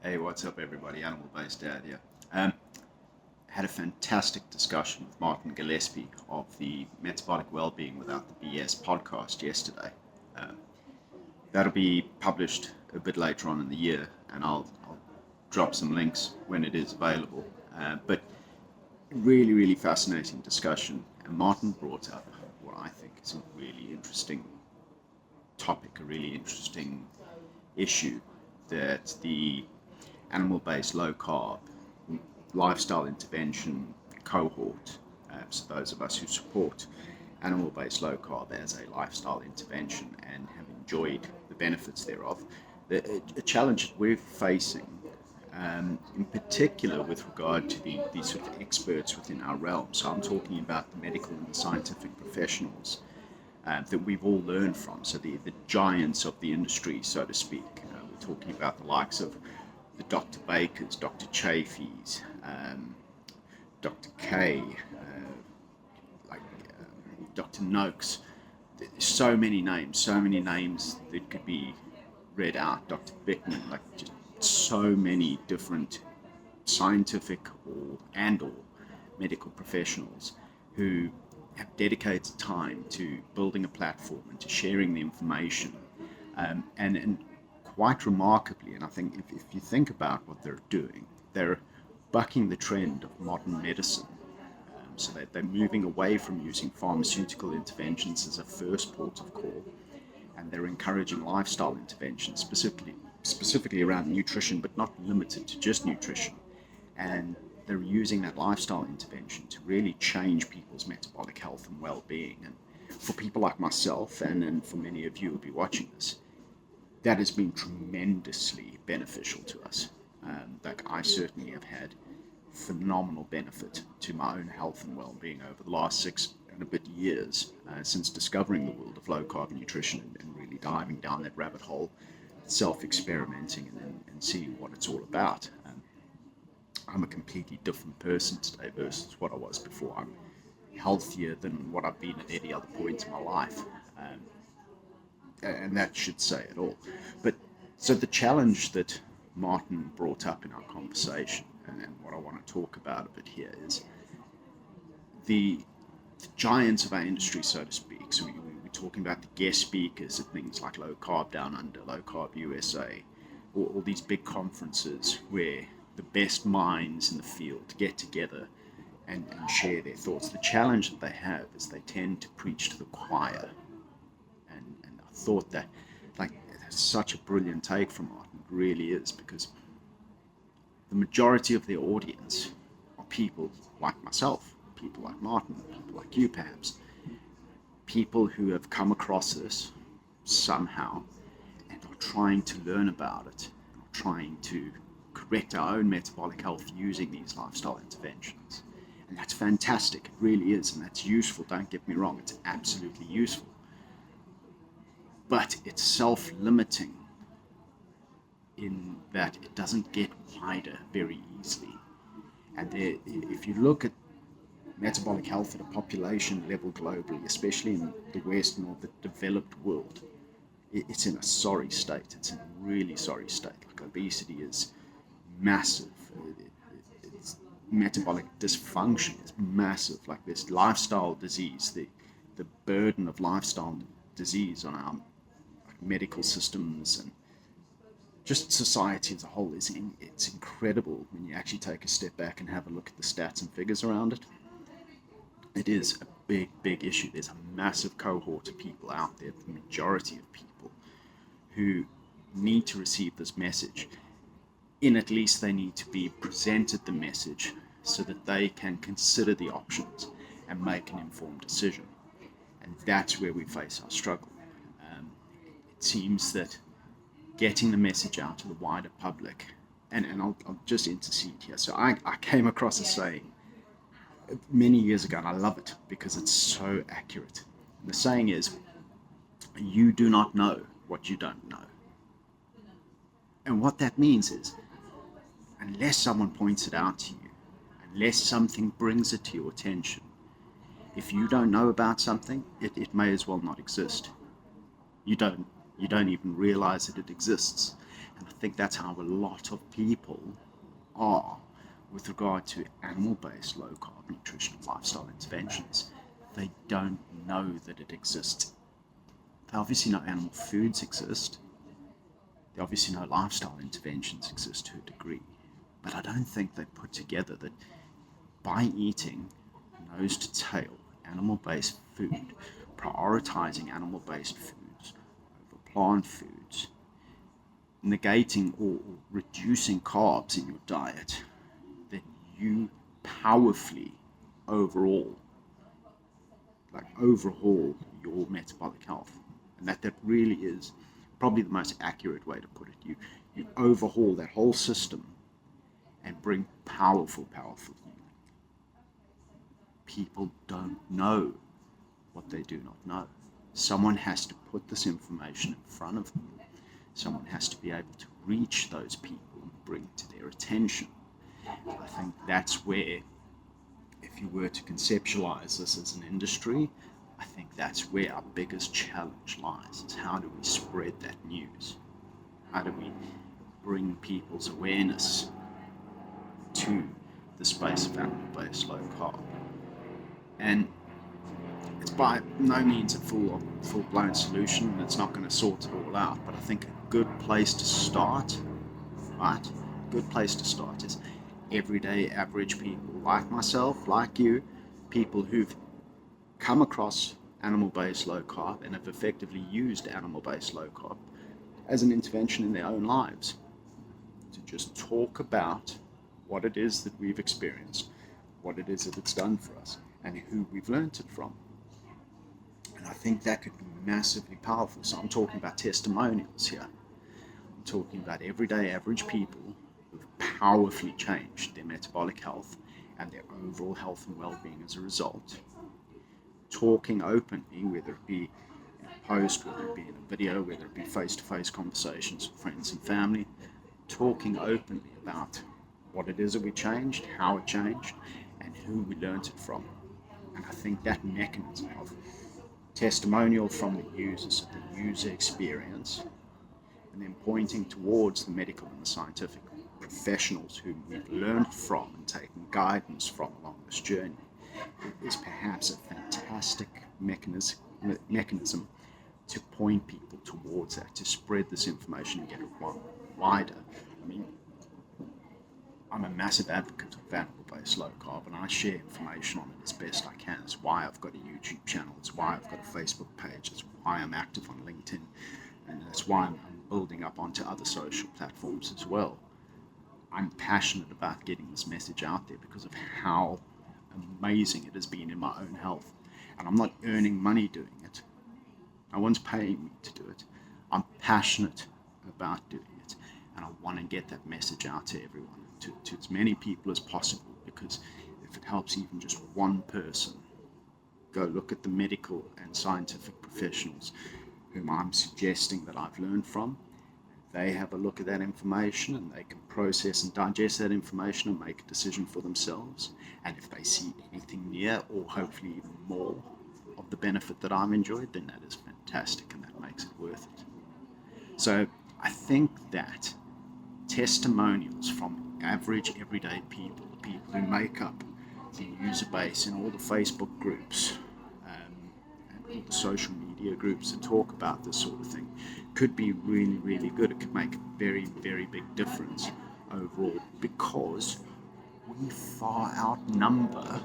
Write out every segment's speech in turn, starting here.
Hey, what's up, everybody? Animal-based dad here. Had a fantastic discussion with Martin Gillespie of the Metabolic Wellbeing Without the BS podcast yesterday. Um, that'll be published a bit later on in the year, and I'll drop some links when it is available. But really fascinating discussion, and Martin brought up what I think is a really interesting topic, a really interesting issue, that the animal-based low-carb lifestyle intervention cohort, so those of us who support animal-based low-carb as a lifestyle intervention and have enjoyed the benefits thereof, a challenge that we're facing, in particular with regard to the sort of experts within our realm. So I'm talking about the medical and the scientific professionals that we've all learned from, so the giants of the industry, so to speak. We're talking about the likes of the Dr. Bakers, Dr. Chafees, Dr. K, Dr. Noakes. There's so many names that could be read out. Dr. Bickman, like just so many different scientific or medical professionals who have dedicated time to building a platform and to sharing the information, and quite remarkably, and I think if you think about what they're doing, they're bucking the trend of modern medicine. So they're moving away from using pharmaceutical interventions as a first port of call, and they're encouraging lifestyle interventions, specifically around nutrition, but not limited to just nutrition. And they're using that lifestyle intervention to really change people's metabolic health and well-being. And for people like myself, and for many of you who will be watching this, that has been tremendously beneficial to us. Like I certainly have had phenomenal benefit to my own health and well-being over the last 6 and a bit years, since discovering the world of low-carb nutrition and really diving down that rabbit hole, self-experimenting and seeing what it's all about. I'm a completely different person today versus what I was before. I'm healthier than what I've been at any other point in my life. And that should say it all. But so the challenge that Martin brought up in our conversation, and what I want to talk about a bit here, is the giants of our industry, so to speak. So we're talking about the guest speakers at things like Low Carb Down Under, Low Carb USA, all these big conferences where the best minds in the field get together and share their thoughts. The challenge that they have is they tend to preach to the choir. And I thought that, like, that's such a brilliant take from Martin. It really is, because the majority of their audience are people like myself, people like Martin, people like you perhaps, people who have come across this somehow and are trying to learn about it, are trying to correct our own metabolic health using these lifestyle interventions. And that's fantastic, it really is, and that's useful, don't get me wrong, it's absolutely useful. But it's self-limiting in that it doesn't get wider very easily. And if you look at metabolic health at a population level globally, especially in the Western or the developed world, it's in a sorry state. It's in a really sorry state. Like, obesity is massive. It's metabolic dysfunction is massive. Like, this lifestyle disease, the burden of lifestyle disease on our medical systems and just society as a whole it's incredible when you actually take a step back and have a look at the stats and figures around it. It is a big issue. There's a massive cohort of people out there, the majority of people, who need to receive this message. At least they need to be presented the message so that they can consider the options and make an informed decision. And that's where we face our struggle. It seems that getting the message out to the wider public, and I'll just intercede here. So I came across a saying many years ago, and I love it because it's so accurate. And the saying is, you do not know what you don't know. And what that means is, unless someone points it out to you, unless something brings it to your attention, if you don't know about something, it may as well not exist. You don't You don't even realize that it exists. And I think that's how a lot of people are with regard to animal-based low-carb nutritional lifestyle interventions. They don't know that it exists. They obviously know animal foods exist. They obviously know lifestyle interventions exist to a degree. But I don't think they put together that by eating nose to tail animal-based food, prioritizing animal-based foods over plant foods, negating or reducing carbs in your diet, that you powerfully overhaul your metabolic health. And that really is probably the most accurate way to put it. You overhaul that whole system and bring powerful healing. People don't know what they do not know. Someone has to put this information in front of them. Someone has to be able to reach those people and bring to their attention. And I think that's where, if you were to conceptualize this as an industry, I think that's where our biggest challenge lies, is how do we spread that news? How do we bring people's awareness to the space of animal-based low carb? And it's by no means a full-blown solution, and it's not going to sort it all out, but I think a good place to start, right? A good place to start is everyday average people like myself, like you, people who've come across animal-based low carb and have effectively used animal-based low carb as an intervention in their own lives, to just talk about what it is that we've experienced, what it is that it's done for us, and who we've learned it from. And I think that could be massively powerful. So I'm talking about testimonials here. I'm talking about everyday average people who've powerfully changed their metabolic health and their overall health and well-being as a result. Talking openly, whether it be in a post, whether it be in a video, whether it be face-to-face conversations with friends and family, talking openly about what it is that we changed, how it changed, and who we learned it from. And I think that mechanism of testimonial from the users, of the user experience, and then pointing towards the medical and the scientific professionals whom we've learned from and taken guidance from along this journey, is perhaps a fantastic mechanism to point people towards that, to spread this information and get it wider. I mean, I'm a massive advocate of animal-based low carb, and I share information on it as best I can. It's why I've got a YouTube channel, it's why I've got a Facebook page, it's why I'm active on LinkedIn, and that's why I'm building up onto other social platforms as well. I'm passionate about getting this message out there because of how amazing it has been in my own health. And I'm not earning money doing it. No one's paying me to do it. I'm passionate about doing it, and I want to get that message out to everyone, to as many people as possible, because if it helps even just one person, go look at the medical and scientific professionals whom I'm suggesting that I've learned from. They have a look at that information and they can process and digest that information and make a decision for themselves. And if they see anything near, or hopefully even more, of the benefit that I've enjoyed, then that is fantastic and that makes it worth it. So I think that testimonials from average everyday people, the people who make up the user base in all the Facebook groups and all the social media groups that talk about this sort of thing, could be really, really good. It could make a very, very big difference overall, because we far outnumber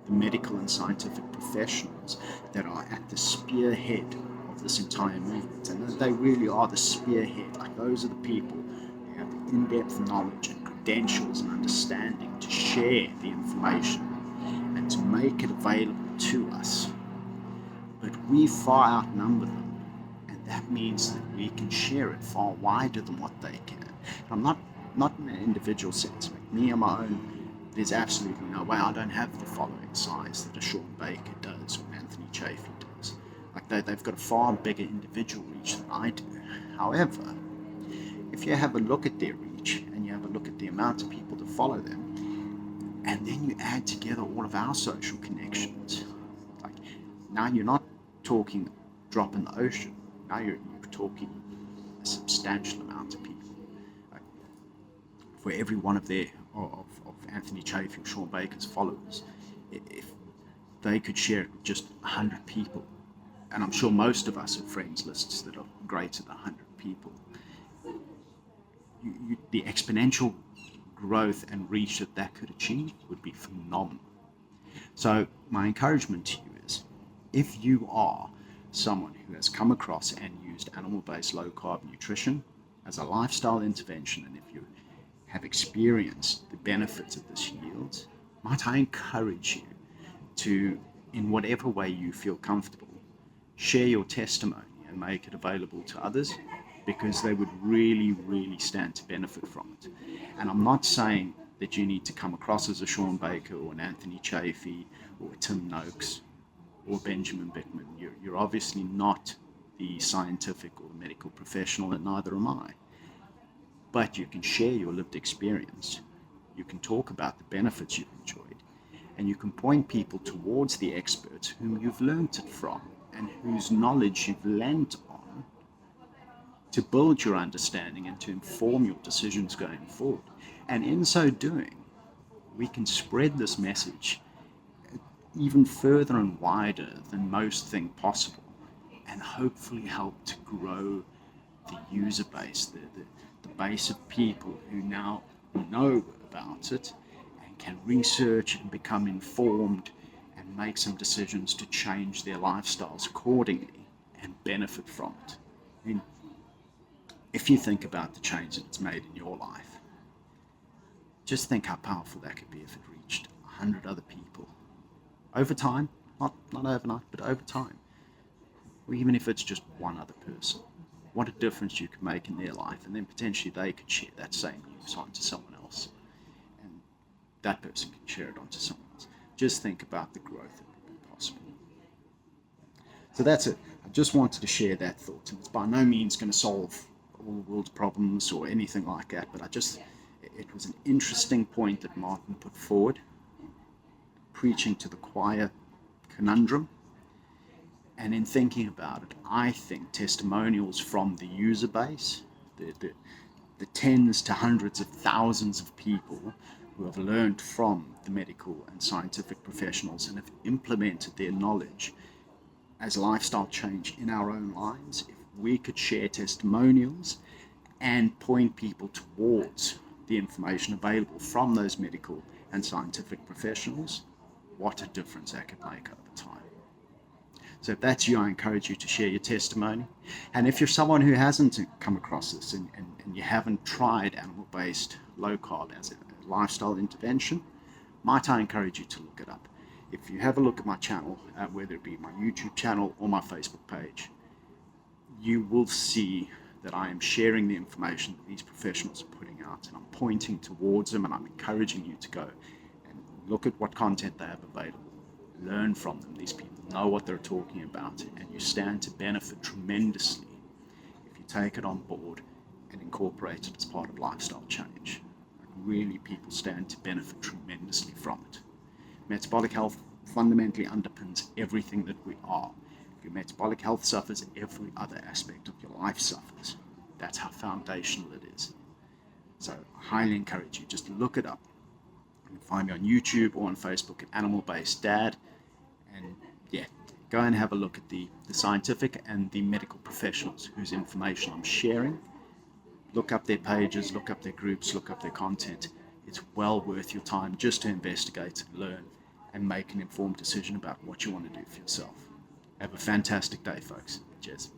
the medical and scientific professionals that are at the spearhead of this entire movement. And they really are the spearhead. Like, those are the people who have the in-depth knowledge and credentials and understanding to share the information and to make it available to us. But we far outnumber them. That means that we can share it far wider than what they can. I'm not in an individual sense. Like me on my own, there's absolutely no way. I don't have the following size that a Sean Baker does or Anthony Chafee does. Like they've got a far bigger individual reach than I do. However, if you have a look at their reach and you have a look at the amount of people that follow them, and then you add together all of our social connections, like now you're not talking drop in the ocean. Now you're talking a substantial amount of people. For every one of Anthony Chaffee or Sean Baker's followers, if they could share it with just 100 people, and I'm sure most of us have friends lists that are greater than 100 people, the exponential growth and reach that could achieve would be phenomenal. So my encouragement to you is, if you are someone who has come across and used animal-based low-carb nutrition as a lifestyle intervention, and if you have experienced the benefits of this yield, might I encourage you to, in whatever way you feel comfortable, share your testimony and make it available to others, because they would really, really stand to benefit from it. And I'm not saying that you need to come across as a Sean Baker or an Anthony Chaffee or a Tim Noakes or Benjamin Bickman. You're obviously not the scientific or the medical professional, and neither am I. But you can share your lived experience. You can talk about the benefits you've enjoyed, and you can point people towards the experts whom you've learnt it from and whose knowledge you've lent on to build your understanding and to inform your decisions going forward. And in so doing, we can spread this message even further and wider than most think possible, and hopefully help to grow the user base, the base of people who now know about it and can research and become informed and make some decisions to change their lifestyles accordingly and benefit from it. I mean, if you think about the change that it's made in your life, just think how powerful that could be if it reached 100 other people over time, not overnight, but over time. Or even if it's just one other person, what a difference you could make in their life, and then potentially they could share that same news onto someone else, and that person can share it onto someone else. Just think about the growth that would be possible. So that's it. I just wanted to share that thought, and it's by no means going to solve all the world's problems or anything like that, but it was an interesting point that Martin put forward, preaching to the choir conundrum. And in thinking about it, I think testimonials from the user base, the tens to hundreds of thousands of people who have learned from the medical and scientific professionals and have implemented their knowledge as lifestyle change in our own lives, if we could share testimonials and point people towards the information available from those medical and scientific professionals, what a difference that could make over time. So if that's you, I encourage you to share your testimony. And if you're someone who hasn't come across this and you haven't tried animal-based low-carb as a lifestyle intervention, might I encourage you to look it up. If you have a look at my channel, whether it be my YouTube channel or my Facebook page, you will see that I am sharing the information that these professionals are putting out, and I'm pointing towards them, and I'm encouraging you to go and look at what content they have available. Learn from them. These people know what they're talking about, and you stand to benefit tremendously if you take it on board and incorporate it as part of lifestyle change. Really, people stand to benefit tremendously from it. Metabolic health fundamentally underpins everything that we are. If your metabolic health suffers, every other aspect of your life suffers. That's how foundational it is. So I highly encourage you, just look it up. You can find me on YouTube or on Facebook at Animal Based Dad. And yeah, go and have a look at the scientific and the medical professionals whose information I'm sharing. Look up their pages, look up their groups, look up their content. It's well worth your time just to investigate, learn, and make an informed decision about what you want to do for yourself. Have a fantastic day, folks. Cheers.